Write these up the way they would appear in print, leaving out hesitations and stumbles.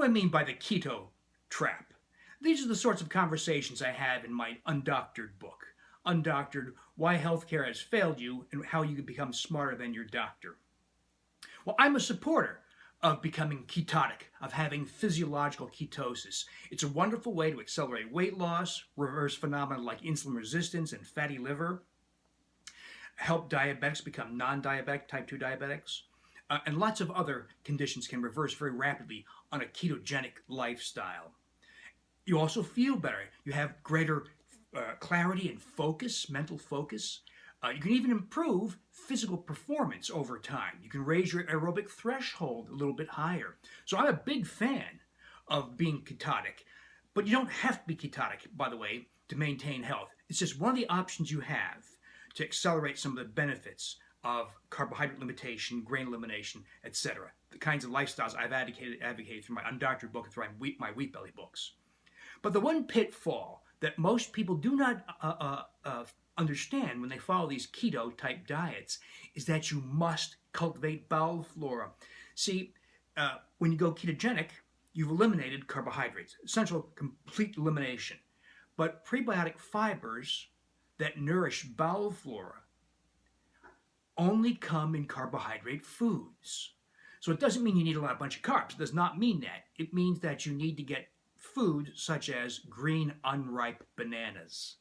do I mean by the keto trap? These are the sorts of conversations I have in my Undoctored book. Undoctored, Why Healthcare Has Failed You and How You Can Become Smarter Than Your Doctor. Well, I'm a supporter of becoming ketotic, of having physiological ketosis. It's a wonderful way to accelerate weight loss, reverse phenomena like insulin resistance and fatty liver, help diabetics become non-diabetic, type 2 diabetics, and lots of other conditions can reverse very rapidly on a ketogenic lifestyle. You also feel better. You have greater clarity and focus, mental focus. You can even improve physical performance over time. You can raise your aerobic threshold a little bit higher. So I'm a big fan of being ketotic, but you don't have to be ketotic, by the way, to maintain health. It's just one of the options you have to accelerate some of the benefits of carbohydrate limitation, grain elimination, etc. The kinds of lifestyles I've advocated through my Undoctored book and through my Wheat Belly books. But the one pitfall that most people do not understand when they follow these keto type diets is that you must cultivate bowel flora. See, when you go ketogenic, you've eliminated carbohydrates, essential complete elimination. But prebiotic fibers that nourish bowel flora only come in carbohydrate foods. So it doesn't mean you need a bunch of carbs. It does not mean that. It means that you need to get food such as green unripe bananas,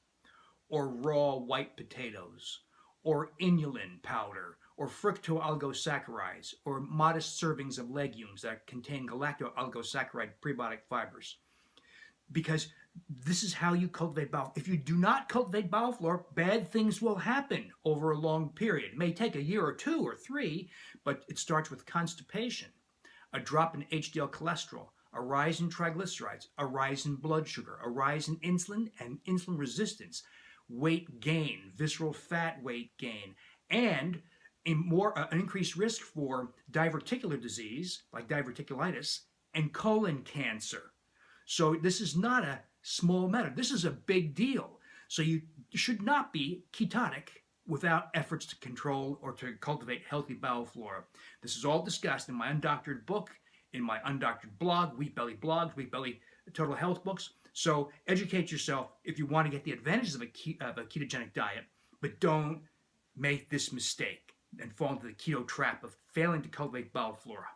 or raw white potatoes, or inulin powder, or fructooligosaccharides, or modest servings of legumes that contain galacto-oligosaccharide prebiotic fibers. Because this is how you cultivate bowel. If you do not cultivate bowel flora, bad things will happen over a long period. It may take a year or 2 or 3, but it starts with constipation, a drop in HDL cholesterol, a rise in triglycerides, a rise in blood sugar, a rise in insulin and insulin resistance, weight gain, visceral fat weight gain, and an increased risk for diverticular disease, like diverticulitis, and colon cancer. So this is not a small matter. This is a big deal. So you should not be ketotic without efforts to control or to cultivate healthy bowel flora. This is all discussed in my Undoctored book, in my Undoctored blog, Wheat Belly blogs, Wheat Belly Total Health books. So educate yourself if you want to get the advantages of a ketogenic diet, but don't make this mistake and fall into the keto trap of failing to cultivate bowel flora.